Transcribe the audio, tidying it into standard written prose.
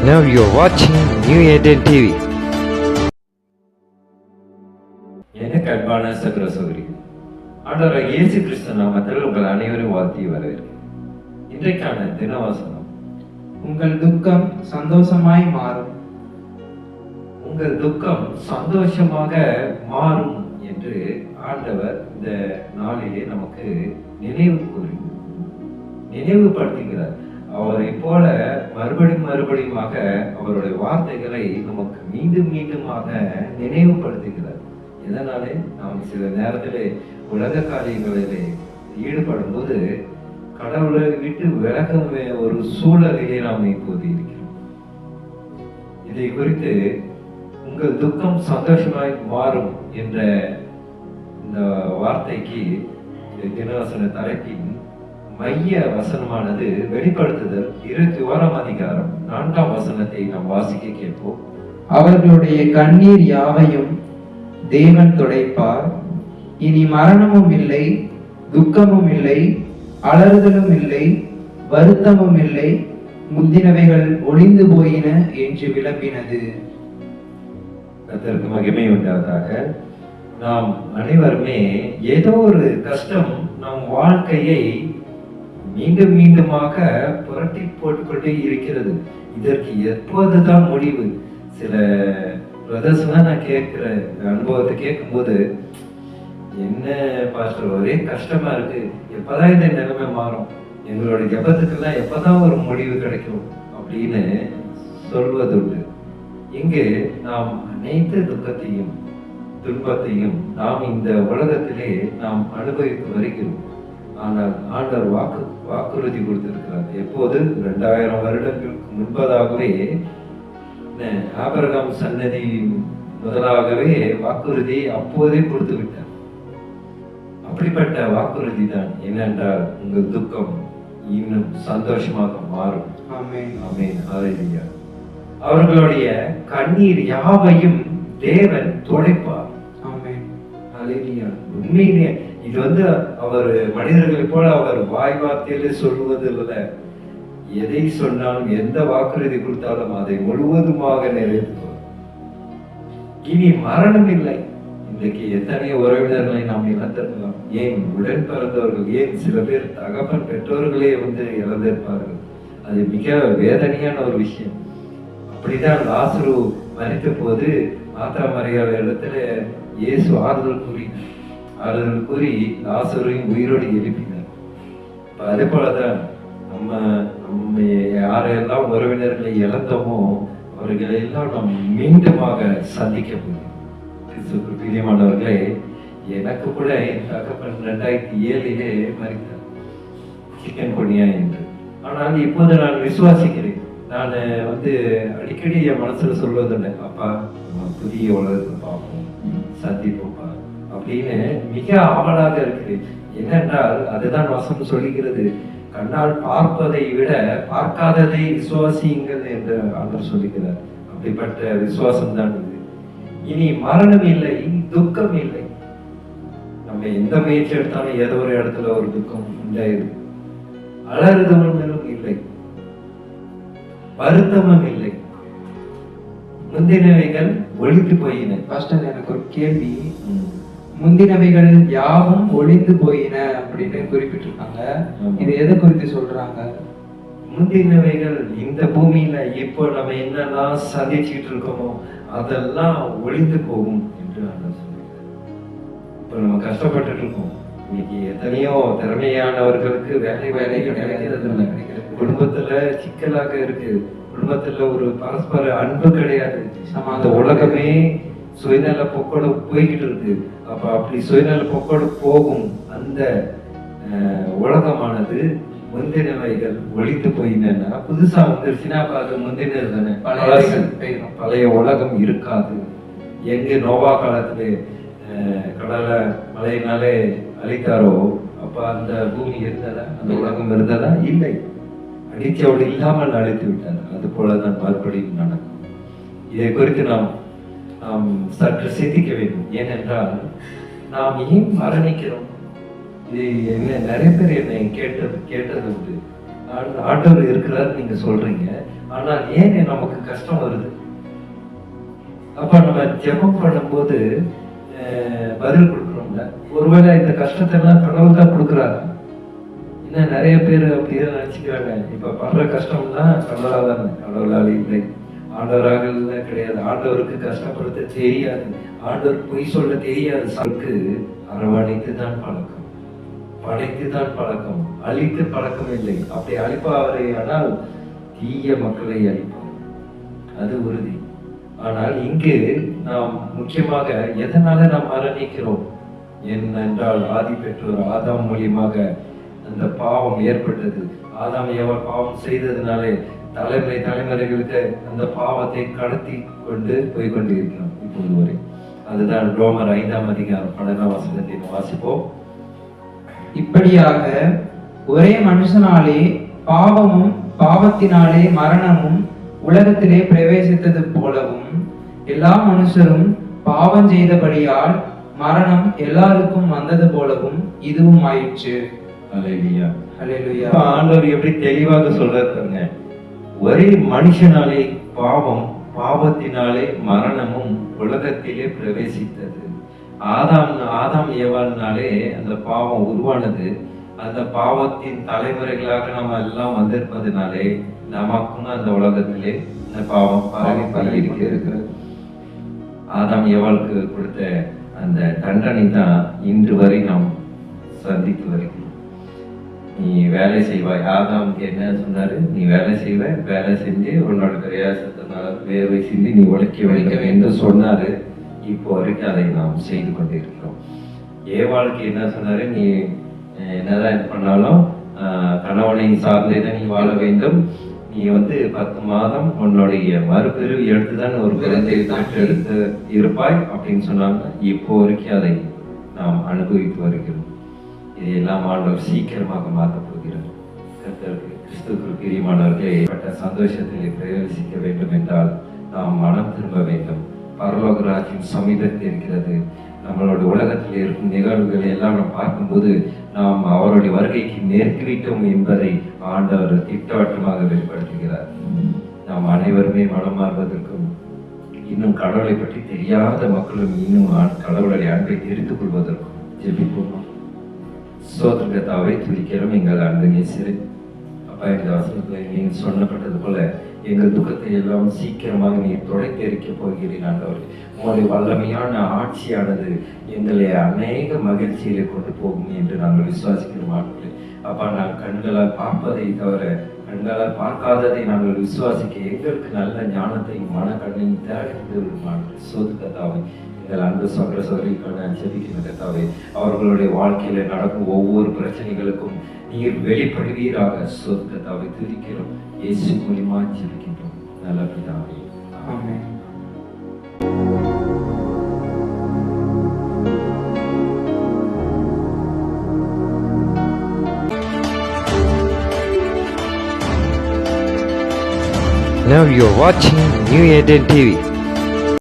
Now you're watching New Eden TV. எனக்கு அன்பான சகோதர சகோதரி, ஆண்டவர் இயேசு கிறிஸ்து நாமத்தில் உங்கள் அனைவரும் வாழ்த்தி வரவேற்கிறேன். இன்றைக்கான தினவசனம், உங்கள் துக்கம் சந்தோஷமாய் மாறும். உங்கள் துக்கம் சந்தோஷமாக மாறும் என்று ஆண்டவர் இந்த நாளிலே நமக்கு நினைவுபடுத்துகிறார். அவரை போல மறுபடியுமாக அவருடைய வார்த்தைகளை நமக்கு மீண்டும் மீண்டுமாக நினைவுபடுத்துகிறார். இதனாலே நாம் சில நேரத்திலே உலக காரியங்களிலே ஈடுபடும் போது கடவுளை விட்டு விலகும் ஒரு சூழலிலே நாம் இப்போது இருக்கிறோம். இதை குறித்து உங்கள் துக்கம் சந்தோஷமாய் மாறும் என்ற இந்த வார்த்தைக்கு தினவசன தலைப்பின் மைய வசனமானது வெளிப்படுத்துதல் 21ஆம் அதிகாரம் 4ஆம் வசனத்தை நாம் வாசிக்க கேட்போம். அவர்களுடைய கண்ணீர் யாவையும் தேவன் துடைப்பார். இனி மரணமும் இல்லை, துக்கமும் இல்லை, அலறுதலும் இல்லை, வருத்தமும் இல்லை, முந்தினவைகள் ஒளிந்து போயின என்று விளம்பினது. கர்த்தருக்கு மகிமை உண்டாவதாக. நாம் அனைவருமே ஏதோ ஒரு கஷ்டம் நம் வாழ்க்கையை மீண்டும் மீண்டுமாக புரட்டி போட்டுக்கொண்டே இருக்கிறது. இதற்கு எப்போதுதான் முடிவு? சில பிரதர்ஸ்லாம் நான் கேட்கிற அனுபவத்தை கேட்கும்போது, என்ன பாஸ்டர் ஒரே கஷ்டமா இருக்கு, எப்பதான் இந்த நிலைமை மாறும், எங்களுடைய ஜபத்துக்கெல்லாம் எப்பதான் ஒரு முடிவு கிடைக்கும் அப்படின்னு சொல்வதுண்டு. இங்கு நாம் அனைத்து துக்கத்தையும் துன்பத்தையும் நாம் இந்த உலகத்திலே நாம் அனுபவித்து வருகிறோம். ஆனால் ஆண்டவர் வாக்குறுதி கொடுத்திருக்கிறார். எப்போது 2000 வருடங்களுக்கு முன்பதாகவே ஆபிரகாம் சன்னதி முதலாகவே வாக்குறுதியை அப்போதே கொடுத்து விட்டார். அப்படிப்பட்ட வாக்குறுதி தான் என்னென்றால், உங்கள் துக்கம் இன்னும் சந்தோஷமாக மாறும். ஆமென், ஆமென், ஹல்லேலூயா. அவர்களுடைய கண்ணீர் யாவையும் தேவன் துடைப்பார். ஆமென், ஹல்லேலூயா. உண்மையிலே இது அவர் மனிதர்களை போல அவர் வாய் வார்த்தையிலே சொல்லுவது இல்ல. எதை சொன்னாலும் எந்த வாக்குறுதி கொடுத்தாலும் அதை முழுவதுமாக நிறைவேற்றுவார். இனி மரணம் இல்லை. இன்றைக்கு எத்தனை உறவினர்களை நாம் இழந்திருக்கலாம். ஏன் உடன் பிறந்தவர்கள், ஏன் சில பேர் தகப்பன் பெற்றோர்களே இழந்திருப்பார்கள். அது மிக வேதனையான ஒரு விஷயம். அப்படிதான் லாசரு மரித்த போது மாதா மரியாதை இடத்துல இயேசு ஆறுதல் கூறி லாசரையும் உயிரோடு எழுப்பினார். அதே போலதான் நம்ம யாரெல்லாம் உறவினர்களை இழந்தோமோ அவர்களை எல்லாம் நாம் மீண்டுமாக சந்திக்க முடியும். கிறிஸ்துவுக்கு பிரியமானவர்களே, எனக்கு கூட என் தகப்பன் 2007 மரித்தார், சிக்கன் கொனியா என்று. ஆனால் இப்போது நான் விசுவாசிக்கிறேன். நான் அடிக்கடி என் மனசுல சொல்வதில்லை, அப்பா நம்ம புதிய உலகத்தை பார்ப்போம், சந்திப்போப்பா அப்படின்னு மிக ஆவலாக இருக்கிறேன். என்னென்றால் அதுதான் வசனம் சொல்லுகிறது, கண்ணால் பார்ப்பதை விட பார்க்காததை விசுவாசியுங்கள் என்று ஆண்டவர் சொல்லுகிறார். அப்படிப்பட்ட விசுவாசம் தான் இது. இனி மரணம் இல்லை, துக்கம் இல்லை. நம்ம எந்த முயற்சி எடுத்தாலும் ஏதோ ஒரு இடத்துல ஒரு துக்கம் உண்டாயிருக்கு. அலறுதலும் இல்லை, வருத்தமும் இல்லை, முந்தினவைகள் ஒழித்து போயின. பாஸ்டர், எனக்கு ஒரு கேள்வி. முந்தினவைகள் யாவும் ஒளிந்து போயின அப்படின்னு குறிப்பிட்டிருக்காங்க. இது எதை குறித்து சொல்றாங்க? முந்தினவைகள் இந்த பூமியில இப்போ நம்ம என்னெல்லாம் சந்திச்சுட்டு இருக்கோமோ அதெல்லாம் ஒளிந்து போகும் என்று நான் சொல்றேன். இப்ப நம்ம கஷ்டப்பட்டு இருக்கோம். இன்னைக்கு எத்தனையோ திறமையானவர்களுக்கு வேலை கிடைக்கிறது இல்லை. குடும்பத்துல சிக்கலாக இருக்கு. குடும்பத்துல ஒரு பரஸ்பர அன்பு கிடையாது. அந்த உலகமே சுயநல போக்கோடு போய்கிட்டு இருக்கு. அப்படி சுயநல போக்கோடு போகும் அந்த உலகமானது முந்தினவைகள் ஒழித்து போயினா புதுசா வந்துருச்சுன்னா அது முந்தினது தானே. பழைய உலகம் இருக்காது. எங்க நோவா காலத்துல கடலை மழையினாலே அழித்தாரோ அப்ப அந்த பூமி இருந்ததா, அந்த உலகம் இருந்ததா? இல்லை. அடிச்சவள் இல்லாமல் அழித்து விட்டார். அது போலதான் மறுபடியும் நடக்கும். இதை குறித்து நாம் சற்று சிந்திக்க வேண்டும். ஏனென்றால் நாம் ஏன் மரணிக்கிறோம்? இது என்ன நிறைய பேர் என்னை கேட்டது உண்டு. ஆண்டவர் இருக்கிறார் நீங்க சொல்றீங்க, ஆனால் ஏன் நமக்கு கஷ்டம் வருது? அப்ப நம்ம ஜெபம் பண்ணும்போது பதில் கொடுக்குறோம்ல, ஒருவேளை இந்த கஷ்டத்தை எல்லாம் கடவுள் தான் கொடுக்குறாங்க. இன்னும் நிறைய பேர் அப்படியே நினைச்சுக்கிறாங்க, இப்ப படுற கஷ்டம்லாம் கடவுளால் இல்லை, ஆண்டவராக கிடையாது, ஆண்டவருக்கு கஷ்டப்படுத்த தெரியாது, ஆண்டவருக்கு பொய் சொல்ல தெரியாது. சருக்கு அரவணைத்து தான் பழக்கம், படைத்து தான் பழக்கம், அழித்து பழக்கம் இல்லை. அப்படி அழிப்பாவரை ஆனால் தீய மக்களை அழிப்பார், அது உறுதி. ஆனால் இங்கு நாம் முக்கியமாக எதனால நாம் மரணிக்கிறோம் என்றால், ஆதி பெற்றோர் ஆதாம் மூலியமாக அந்த பாவம் ஏற்பட்டது. ஆதாம் ஏவாள் பாவம் செய்ததுனாலே தலைமுறைகளுக்கு அந்த பாவத்தை கடத்தி கொண்டு போய் கொண்டு இருக்கிறோம் இப்போது வரை. அதுதான் ரோமர் 5ஆம் அதிகாரம் 12ஆம் வசனத்தை வாசிப்போம். இப்படியாக ஒரே மனுஷனாலே பாவமும் பாவத்தினாலே மரணமும் உலகத்திலே பிரவேசித்தது போலவும், எல்லா மனுஷரும் பாவம் செய்தபடியால் மரணம் எல்லாருக்கும் வந்தது போலவும் இதுவும் ஆயிற்று. அல்லேலூயா, அல்லேலூயா. ஆண்டவர் எப்படி தெளிவாக சொல்றாருங்க, ஒரே மனுஷனாலே பாவத்தினாலே மரணமும் உலகத்திலே பிரவேசித்தது. ஆதாம் ஏவாள்னாலே அந்த பாவம் உருவானது. அந்த பாவத்தின் தலைமுறைகளாக நம்ம எல்லாம் வந்திருப்பதனாலே நமக்கும் அந்த உலகத்திலே அந்த பாவம் பரவி இருக்கிறது. ஆதாம் ஏவாளுக்கு கொடுத்த அந்த தண்டனை தான் இன்று வரை நாம் சந்தித்து வருகிறோம். நீ வேலை செய்வாய், ஆதாமுக்கு என்ன சொன்னாரு, நீ வேலை செய்வ, வேலை செஞ்சு உன்னோட பிரயாசத்தினால வேர்வை சிந்தி நீ உழைக்க வேண்டும் சொன்னாரு. இப்போ வரைக்கும் அதை நாம் செய்து கொண்டிருக்கிறோம். ஏவாளுக்கு என்ன சொன்னாரு, நீ என்னதான் இது பண்ணாலும் கணவனை சார்ந்தே தான் நீ வாழ வேண்டும், நீ 10 மாதம் உன்னுடைய மறுபிறவி எடுத்துதான் ஒரு குழந்தை எடுத்து இருப்பாய் அப்படின்னு சொன்னாங்க. இப்போ வரைக்கும் அதை நாம் அனுபவித்து வருகிறோம். இதையெல்லாம் ஆண்டவர் சீக்கிரமாக மாற்றப் போகிறார். கர்த்தருக்கு கிறிஸ்துவுக்குள் பிரியமானவர்களே, ஏற்பட்ட சந்தோஷத்தில் பிரவேசிக்க வேண்டும் என்றால் நாம் மனம் திரும்ப வேண்டும். பரலோக ராஜ்யம் சமீபத்தில் இருக்கிறது. நம்மளோட உலகத்தில் இருக்கும் நிகழ்வுகளை எல்லாம் நாம் பார்க்கும்போது நாம் அவருடைய வருகைக்கு நெருங்கிவிட்டோம் என்பதை ஆண்டவர் திட்டவட்டமாக வெளிப்படுத்துகிறார். நாம் அனைவருமே மனம் மாறுவதற்கும், இன்னும் கடவுளை பற்றி தெரியாத மக்களும் இன்னும் கடவுளுடைய அன்பை தெரிந்து கொள்வதற்கும் ஜெபிப்போம். சோதரகத்தாவை துதிக்கிறோம் எங்கள் அன்பு நேசரே. அப்பா, இந்த வசனத்தில் நீங்கள் சொன்னப்பட்டது போல எங்கள் துக்கத்தை எல்லாம் சீக்கிரமாக நீர் துடைத்து எரிக்கப் போகிறீர். ஆண்டவர், உங்களுடைய வல்லமையான ஆட்சியானது எங்களை அநேக மகிழ்ச்சியிலே கொண்டு போகும் என்று நாங்கள் விசுவாசிக்கிறோம். ஆண்டவரே, அப்பா, நாங்கள் கண்களால் பார்ப்பதை தவிர கண்களால் பார்க்காததை நாங்கள் விசுவாசிக்க எங்களுக்கு நல்ல ஞானத்தையும் மனக்கண்ணையும் தேடித்து விடுமாறு சோதரகத்தாவை எங்கள் அன்பு சகோதரிகளுக்கான ஜெபிக்கிற கர்த்தாவே, அவர்களுடைய வாழ்க்கையில நடக்கும் ஒவ்வொரு பிரச்சனைகளுக்கும் நீர் வெளிப்படுவீராக சோதரகத்தாவை துதிக்கிறோம். இயேசு மூலமா ஜெபிக்கின்றோம் நல்ல பிதாவே, ஆமென். Now you're watching New Eden TV.